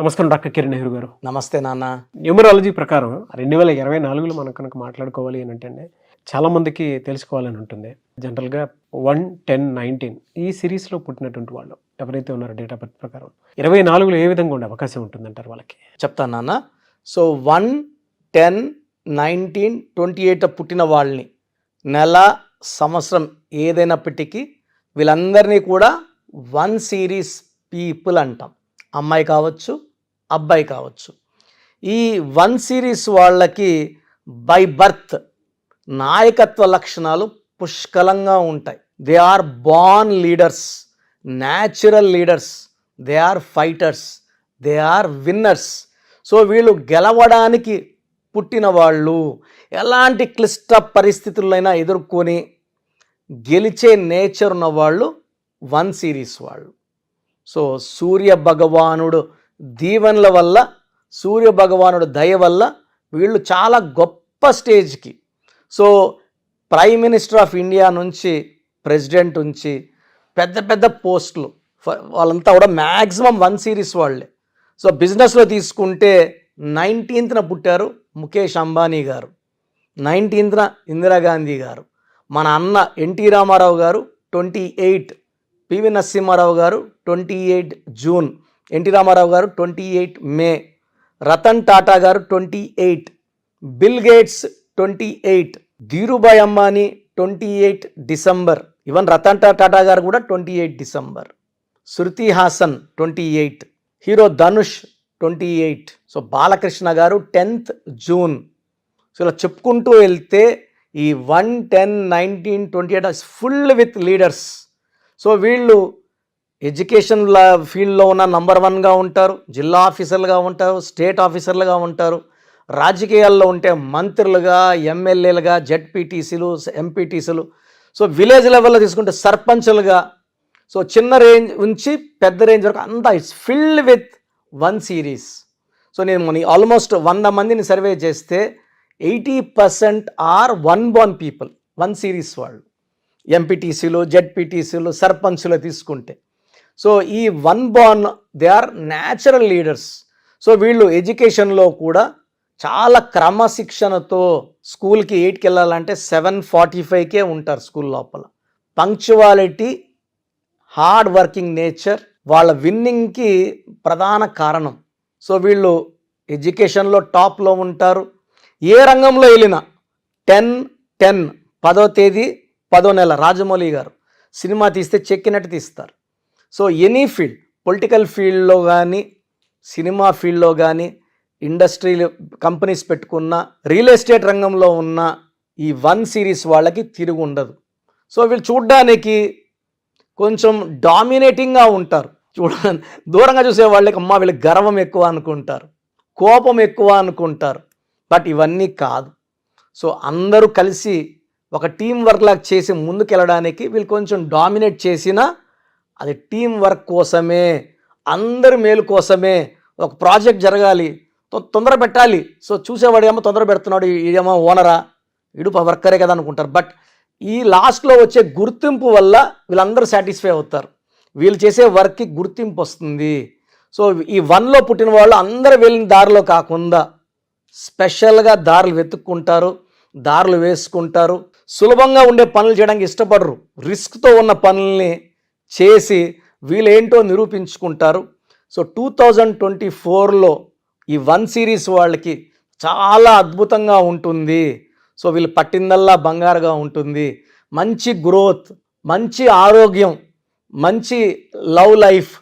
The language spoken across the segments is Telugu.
నమస్కారం డాక్టర్ కిరణ్ నెహ్రూ గారు. నమస్తే నాన్న. న్యూమరాలజీ ప్రకారం 2024లో మనం కనుక మాట్లాడుకోవాలి అని అంటే చాలా మందికి తెలుసుకోవాలని ఉంటుంది. జనరల్గా 1, 10, 19 ఈ సిరీస్లో పుట్టినటువంటి వాళ్ళు ఎవరైతే ఉన్నారో డేట్ ఆఫ్ బర్త్ ప్రకారం 24లో ఏ విధంగా ఉండే అవకాశం ఉంటుందంటారు వాళ్ళకి? చెప్తాను నాన్న. సో 1, 10, 19, 28 పుట్టిన వాళ్ళని నెల సంవత్సరం ఏదైనప్పటికీ వీళ్ళందరినీ కూడా 1 సిరీస్ పీపుల్ అంటాం. అమ్మాయి కావచ్చు, అబ్బాయి కావచ్చు. ఈ 1 సిరీస్ వాళ్ళకి బై బర్త్ నాయకత్వ లక్షణాలు పుష్కలంగా ఉంటాయి. They are born leaders, natural leaders, they are fighters, they are winners. So వీళ్ళు గెలవడానికి పుట్టిన వాళ్ళు, ఎలాంటి క్లిష్ట పరిస్థితులైనా ఎదుర్కొని గెలిచే నేచర్ ఉన్న వాళ్ళు 1 సిరీస్ వాళ్ళు. సో సూర్య భగవానుడు దీవెనల వల్ల, సూర్య భగవానుడు దయ వల్ల వీళ్ళు చాలా గొప్ప స్టేజ్కి, so prime minister of India నుంచి ప్రెసిడెంట్ నుంచి పెద్ద పెద్ద పోస్టులు వాళ్ళంతా కూడా మ్యాక్సిమం 1 సిరీస్ వాళ్ళే. సో బిజినెస్లో తీసుకుంటే 19th పుట్టారు ముఖేష్ అంబానీ గారు, 19th ఇందిరాగాంధీ గారు, మన అన్న ఎన్టీ రామారావు గారు 28, పివి నరసింహారావు గారు 28 జూన్, ఎన్టీ రామారావు గారు 28 మే, రతన్ టాటా గారు 28, Bill Gates 28, Dhirubhai Ambani 28 December, even Ratan Tata గారు కూడా 28 December, Shruti Haasan 28, hero Dhanush 28, so Balakrishna గారు 10th జూన్. సో ఇలా చెప్పుకుంటూ వెళ్తే ఈ 1, 10, 19, 28 ఫుల్ విత్ లీడర్స్. సో వీళ్ళు ఎడ్యుకేషన్ ఫీల్డ్లో ఉన్న నంబర్ 1గా ఉంటారు, జిల్లా ఆఫీసర్లుగా ఉంటారు, స్టేట్ ఆఫీసర్లుగా ఉంటారు, రాజకీయాల్లో ఉంటే మంత్రులుగా, ఎమ్మెల్యేలుగా, జెడ్పీటీసీలు, ఎంపీటీసీలు, సో విలేజ్ లెవెల్లో తీసుకుంటే సర్పంచులుగా, సో చిన్న రేంజ్ నుంచి పెద్ద రేంజ్ వరకు అంతా it's filled with 1 series. So నేను ఆల్మోస్ట్ 100 మందిని సర్వే చేస్తే 80% ఆర్ 1 born పీపుల్, 1 సిరీస్ వాళ్ళు. ఎంపీటీసీలు, జెడ్పీటీసీలు, సర్పంచులు తీసుకుంటే సో ఈ 1 born they are natural leaders. So వీళ్ళు ఎడ్యుకేషన్లో కూడా చాలా క్రమశిక్షణతో, స్కూల్కి 8కి వెళ్ళాలంటే 7:45కే ఉంటారు స్కూల్ లోపల. పంక్చువాలిటీ, హార్డ్ వర్కింగ్ నేచర్ వాళ్ళ విన్నింగ్కి ప్రధాన కారణం. సో వీళ్ళు ఎడ్యుకేషన్లో టాప్లో ఉంటారు. ఏ రంగంలో వెళ్ళినా 10/10 10వ తేదీ 10వ నెల రాజమౌళి గారు సినిమా తీస్తే చెక్కినట్టు తీస్తారు. సో ఎనీ ఫీల్డ్, పొలిటికల్ ఫీల్డ్లో కానీ, సినిమా ఫీల్డ్లో కానీ, ఇండస్ట్రీ కంపెనీస్ పెట్టుకున్న, రియల్ ఎస్టేట్ రంగంలో ఉన్న ఈ 1 సిరీస్ వాళ్ళకి తిరుగు ఉండదు. సో వీళ్ళు చూడ్డానికి కొంచెం డామినేటింగ్గా ఉంటారు. దూరంగా చూసే వాళ్ళకి అమ్మ వీళ్ళకి గర్వం ఎక్కువ అనుకుంటారు, కోపం ఎక్కువ అనుకుంటారు. బట్ ఇవన్నీ కాదు. సో అందరూ కలిసి ఒక టీం వర్క్ లాగా చేసి ముందుకెళ్ళడానికి వీళ్ళు కొంచెం డామినేట్ చేసినా అది టీం వర్క్ కోసమే, అందరి మేలు కోసమే. ఒక ప్రాజెక్ట్ జరగాలి, తొందర పెట్టాలి. సో చూసేవాడు ఏమో తొందర పెడుతున్నాడు, ఇదేమో ఓనరా, ఇడు వర్కరే కదా అనుకుంటారు. బట్ ఈ లాస్ట్లో వచ్చే గుర్తింపు వల్ల వీళ్ళందరూ సాటిస్ఫై అవుతారు. వీళ్ళు చేసే వర్క్కి గుర్తింపు వస్తుంది. సో ఈ 1లో పుట్టిన వాళ్ళు అందరూ వెళ్ళిన దారిలో కాకుండా స్పెషల్గా దారులు వెతుక్కుంటారు, దారులు వేసుకుంటారు. సులభంగా ఉండే పనులు చేయడానికి ఇష్టపడరు, రిస్క్తో ఉన్న పనుల్ని చేసి వీళ్ళేంటో నిరూపించుకుంటారు. సో 2024లో ఈ 1 సిరీస్ వాళ్ళకి చాలా అద్భుతంగా ఉంటుంది. సో వీళ్ళు పట్టిందల్లా బంగారుగా ఉంటుంది. మంచి గ్రోత్, మంచి ఆరోగ్యం, మంచి లవ్ లైఫ్,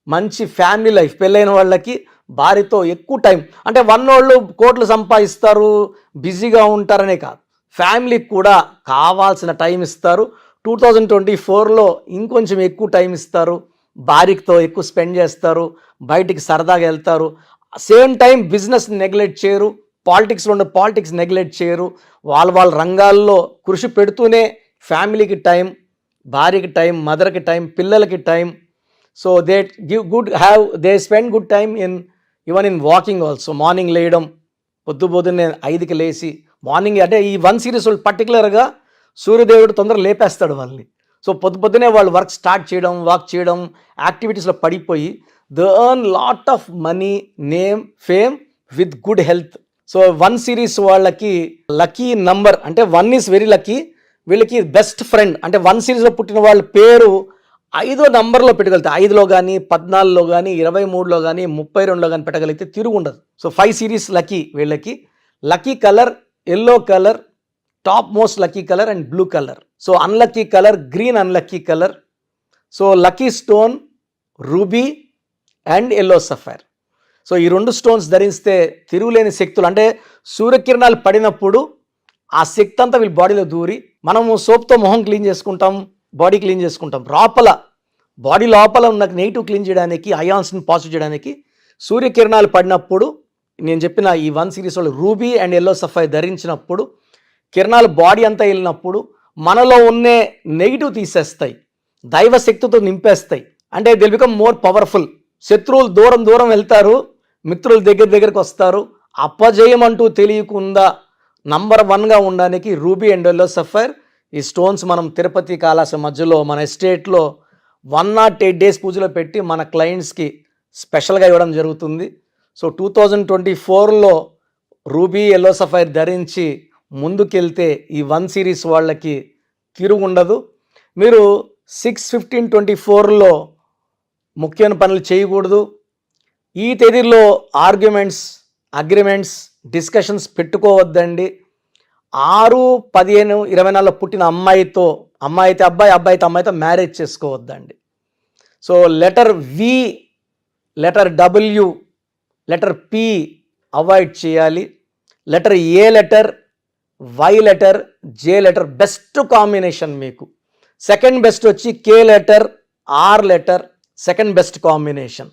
మంచి ఫ్యామిలీ లైఫ్. పెళ్ళైన వాళ్ళకి భార్యతో ఎక్కువ టైం, అంటే 1 వాళ్ళు కోట్లు సంపాదిస్తారు, బిజీగా ఉంటారనే కాదు, ఫ్యామిలీకి కూడా కావాల్సిన టైం ఇస్తారు. 2024లో ఇంకొంచెం ఎక్కువ టైం ఇస్తారు, భార్యతో ఎక్కువ స్పెండ్ చేస్తారు, బయటికి సరదాగా వెళ్తారు. సేమ్ టైం బిజినెస్ నెగ్లెక్ట్ చేయరు, పాలిటిక్స్లో ఉండే పాలిటిక్స్ నెగ్లెక్ట్ చేయరు. వాళ్ళ రంగాల్లో కృషి పెడుతూనే ఫ్యామిలీకి టైం, భార్యకి టైం, మదర్కి టైం, పిల్లలకి time. So they they spend good time even in walking also. Morning లేయడం, పొద్దున్నే 5కి లేచి మార్నింగ్, అంటే ఈ 1 సిరీస్ వాళ్ళు పర్టికులర్గా సూర్యదేవుడు తొందరగా లేపేస్తాడు వాళ్ళని. సో పొద్దునే వాళ్ళు వర్క్ స్టార్ట్ చేయడం, వాక్ చేయడం, యాక్టివిటీస్లో పడిపోయి they earn lot of money, name, fame with good health. So 1 series వాళ్ళకి లక్కీ నంబర్ అంటే 1 ఈజ్ వెరీ లక్కీ. వీళ్ళకి బెస్ట్ ఫ్రెండ్ అంటే 1 సిరీస్లో పుట్టిన వాళ్ళ పేరు 5వ నంబర్లో పెట్టగలిగితే 5లో కానీ 14లో కానీ 23లో కానీ 32లో కానీ పెట్టగలిగితే తిరుగు ఉండదు. సో 5 సిరీస్ లక్కీ వీళ్ళకి. Lucky colour yellow colour, top most lucky colour and blue colour. So unlucky colour green, unlucky colour. So lucky stone ruby and yellow sapphire. So ఈ 2 స్టోన్స్ ధరిస్తే తిరుగులేని శక్తులు అంటే సూర్యకిరణాలు పడినప్పుడు ఆ శక్తి అంతా వీళ్ళ బాడీలో దూరి, మనము సోప్తో మొహం క్లీన్ చేసుకుంటాం, బాడీ క్లీన్ చేసుకుంటాం, బాడీ లోపల ఉన్న నెగిటివ్ క్లీన్ చేయడానికి, అయాన్స్ని పాజిటివ్ చేయడానికి సూర్యకిరణాలు పడినప్పుడు నేను చెప్పిన ఈ 1 సిరీస్ వాళ్ళు రూబీ అండ్ ఎల్లో సఫైర్ ధరించినప్పుడు కిరణాలు బాడీ అంతా వెళ్ళినప్పుడు మనలో ఉన్నే నెగిటివ్ తీసేస్తాయి, దైవ శక్తితో నింపేస్తాయి. అంటే దిల్ బికమ్ మోర్ పవర్ఫుల్. శత్రువులు దూరం వెళ్తారు, మిత్రులు దగ్గరికి వస్తారు. అపజయం అంటూ తెలియకుండా నంబర్ 1గా ఉండడానికి రూబీ అండ్ ఎల్లో సఫైర్ ఈ స్టోన్స్ మనం తిరుపతి కాళాశ్రీ మధ్యలో మన ఎస్టేట్లో 108 డేస్ పూజలో పెట్టి మన క్లయింట్స్కి స్పెషల్గా ఇవ్వడం జరుగుతుంది. సో 2024లో రూబీ ఎల్లో సఫైర్ ధరించి ముందుకెళ్తే ఈ 1 సిరీస్ వాళ్ళకి తిరుగుండదు. మీరు 6/15/24లో ముఖ్యమైన పనులు చేయకూడదు. ఈ తేదీల్లో ఆర్గ్యుమెంట్స్, అగ్రిమెంట్స్, డిస్కషన్స్ పెట్టుకోవద్దండి. 6/15/24లో పుట్టిన అమ్మాయి అయితే అబ్బాయి, అబ్బాయి అయితే అమ్మాయితో మ్యారేజ్ చేసుకోవద్దండి. So letter V, letter W, letter P avoid చేయాలి. Letter A letter, Y letter, J letter best combination మీకు. సెకండ్ బెస్ట్ వచ్చి K letter, R letter second best combination.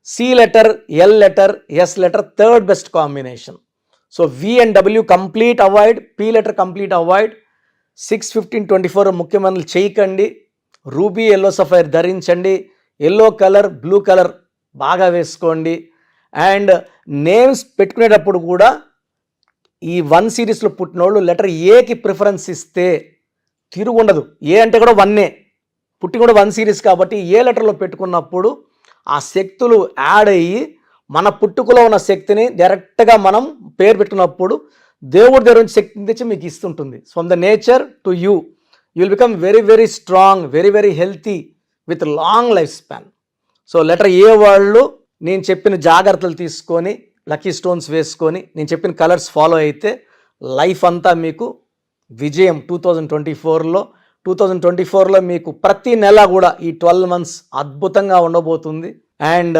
C letter, L letter, S letter third best combination. So V and W complete avoid, P letter complete avoid. 6/15/24 ముఖ్యమైన చేయకండి. రూబీ ఎల్లో సఫైర్ ధరించండి. ఎల్లో కలర్, బ్లూ కలర్ బాగా వేసుకోండి. అండ్ నేమ్స్ పెట్టుకునేటప్పుడు కూడా ఈ 1 సిరీస్లో పుట్టిన వాళ్ళు లెటర్ ఏకి ప్రిఫరెన్స్ ఇస్తే తిరుగుండదు. ఏ అంటే కూడా 1ఏ, పుట్టి కూడా 1 సిరీస్ కాబట్టి ఏ లెటర్లో పెట్టుకున్నప్పుడు ఆ శక్తులు యాడ్ అయ్యి మన పుట్టుకలో ఉన్న శక్తిని డైరెక్ట్గా మనం పేరు పెట్టుకున్నప్పుడు దేవుడి దగ్గర నుంచి శక్తిని తెచ్చి మీకు ఇస్తుంటుంది. From the nature to you will become very very strong, very very healthy with long life span. So letter ఏ వాళ్ళు నేను చెప్పిన జాగ్రత్తలు తీసుకొని లక్కీ స్టోన్స్ వేసుకొని నేను చెప్పిన కలర్స్ ఫాలో అయితే లైఫ్ అంతా మీకు విజయం. 2024లో మీకు ప్రతి నెల కూడా ఈ 12 months అద్భుతంగా ఉండబోతుంది. అండ్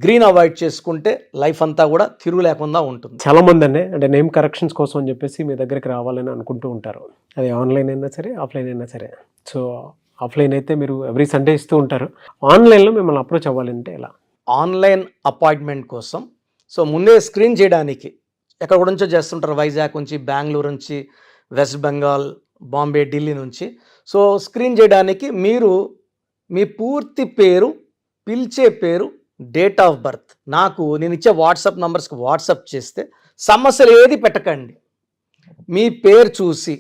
గ్రీన్ అవాయిడ్ చేసుకుంటే లైఫ్ అంతా కూడా తిరుగు లేకుండా ఉంటుంది. చాలా మంది అంటే నేమ్ కరెక్షన్స్ కోసం అని చెప్పేసి మీ దగ్గరికి రావాలని అనుకుంటూ ఉంటారు. అది ఆన్లైన్ అయినా సరే, ఆఫ్లైన్ అయినా సరే. సో ఆఫ్లైన్ అయితే మీరు ఎవ్రీ సండే ఇస్తూ ఉంటారు. ఆన్లైన్లో మిమ్మల్ని అప్రోచ్ అవ్వాలంటే ఎలా? ఆన్లైన్ అపాయింట్మెంట్ కోసం సో ముందే స్క్రీన్ చేయడానికి ఎక్కడ నుంచో చేస్తుంటారు, వైజాగ్ నుంచి, బెంగళూరు నుంచి, వెస్ట్ బెంగాల్, బాంబే, ఢిల్లీ నుంచి. సో స్క్రీన్ చేయడానికి మీరు మీ పూర్తి పేరు, పిలిచే పేరు, డేట్ ఆఫ్ బర్త్ నాకు నేను ఇచ్చే వాట్సాప్ నంబర్స్కి వాట్సాప్ చేస్తే సమస్యలు ఏది పెట్టకండి. మీ పేరు చూసి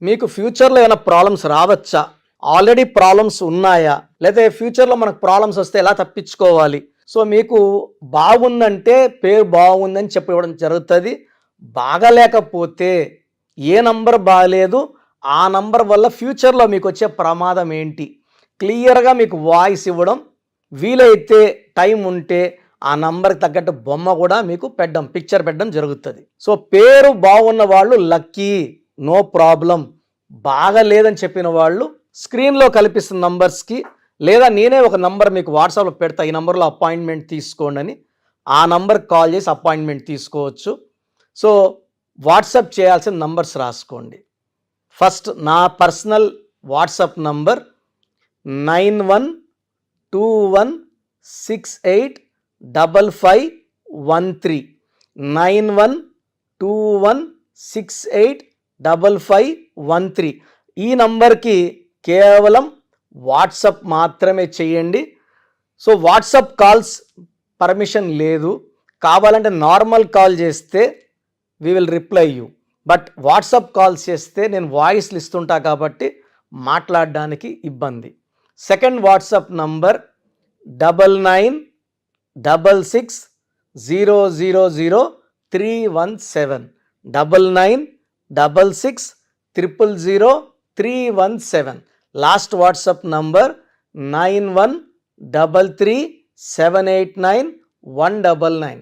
మీకు ఫ్యూచర్లో ఏమైనా ప్రాబ్లమ్స్ రావచ్చా, ఆల్రెడీ ప్రాబ్లమ్స్ ఉన్నాయా, లేదా ఫ్యూచర్లో మనకు ప్రాబ్లమ్స్ వస్తే ఎలా తప్పించుకోవాలి. సో మీకు బాగుందంటే పేరు బాగుందని చెప్పడం జరుగుతుంది. బాగలేకపోతే ఏ నంబర్ బాగలేదు, ఆ నంబర్ వల్ల ఫ్యూచర్లో మీకు వచ్చే ప్రమాదం ఏంటి క్లియర్గా మీకు వాయిస్ ఇవ్వడం, వీలైతే టైం ఉంటే ఆ నంబర్కి తగ్గట్టు బొమ్మ కూడా మీకు పిక్చర్ పెట్టడం జరుగుతుంది. సో పేరు బాగున్న వాళ్ళు లక్కీ, నో ప్రాబ్లం. బాగా లేదని చెప్పిన వాళ్ళు స్క్రీన్లో కల్పిస్తున్న నంబర్స్కి, లేదా నేనే ఒక నంబర్ మీకు వాట్సాప్లో పెడతా, ఈ నంబర్లో అపాయింట్మెంట్ తీసుకోండి అని, ఆ నంబర్కి కాల్ చేసి అపాయింట్మెంట్ తీసుకోవచ్చు. సో వాట్సాప్ చేయాల్సిన నంబర్స్ రాసుకోండి. ఫస్ట్ నా పర్సనల్ వాట్సాప్ నంబర్ 9121685513 9121685513. ఈ నంబర్కి కేవలం వాట్సాప్ మాత్రమే చేయండి. సో వాట్సాప్ కాల్స్ పర్మిషన్ లేదు, కావాలంటే నార్మల్ కాల్ చేస్తే we will reply you. But WhatsApp calls చేస్తే నేను వాయిస్లు ఇస్తుంటా కాబట్టి మాట్లాడడానికి ఇబ్బంది. Second WhatsApp number 9966000317 9966000317. Last WhatsApp number 9133789199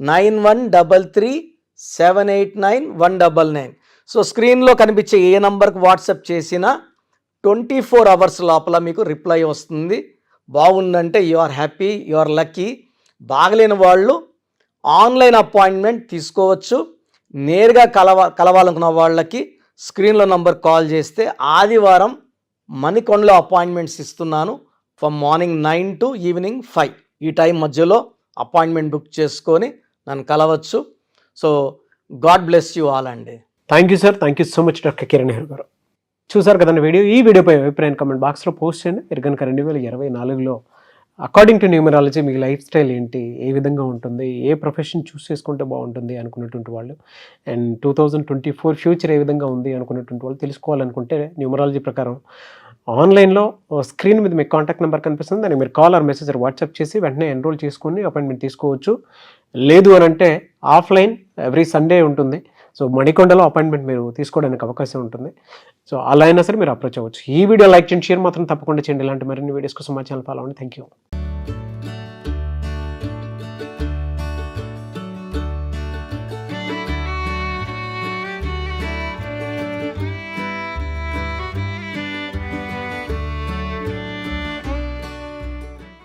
9133789199. So స్క్రీన్లో కనిపించే ఏ నంబర్కి వాట్సాప్ చేసినా 24 అవర్స్ లోపల మీకు రిప్లై వస్తుంది. బాగుందంటే you are happy, you are lucky. బాగలేని వాళ్ళు ఆన్లైన్ అపాయింట్మెంట్ తీసుకోవచ్చు. నేరుగా కలవాలనుకున్న వాళ్ళకి స్క్రీన్లో నంబర్ కాల్ చేస్తే ఆదివారం మణికొండలో అపాయింట్మెంట్స్ ఇస్తున్నాను. ఫ్రమ్ మార్నింగ్ 9 to ఈవినింగ్ 5 ఈ టైం మధ్యలో అపాయింట్మెంట్ బుక్ చేసుకొని నన్ను కలవచ్చు. So god bless you all అండి. Thank you sir, thank you so much doctor Kiran Nehru garu. చూసారు కదండి వీడియో. ఈ వీడియోపై అభిప్రాయం కామెంట్ బాక్స్లో పోస్ట్ చేయండి. మీరు కనుక 2024లో అకార్డింగ్ టు న్యూమరాలజీ మీ లైఫ్ స్టైల్ ఏంటి, ఏ విధంగా ఉంటుంది, ఏ ప్రొఫెషన్ చూస్ చేసుకుంటే బాగుంటుంది అనుకున్నటువంటి వాళ్ళు, అండ్ 2024 ఫ్యూచర్ ఏ విధంగా ఉంది అనుకున్నటువంటి వాళ్ళు తెలుసుకోవాలనుకుంటే న్యూమరాలజీ ప్రకారం ఆన్లైన్లో స్క్రీన్ మీద మీకు కాంటాక్ట్ నెంబర్ కనిపిస్తుంది. దానికి మీరు కాల్ ఆర్ మెసేజ్ వాట్సాప్ చేసి వెంటనే ఎన్రోల్ చేసుకొని అపాయింట్మెంట్ తీసుకోవచ్చు. లేదు అని అంటే ఆఫ్లైన్ ఎవ్రీ సండే ఉంటుంది. సో మణికొండలో అపాయింట్మెంట్ మీరు తీసుకోవడానికి అవకాశం ఉంటుంది. సో అలా అయినా సరే మీరు అప్రోచ్ అవ్వచ్చు. ఈ వీడియో లైక్ చేయండి, షేర్ మాత్రం తప్పకుండా చేయండి. ఇలాంటి మరిన్ని వీడియోస్ కోసం మా ఛానల్ ఫాలో అవ్వండి. Thank you.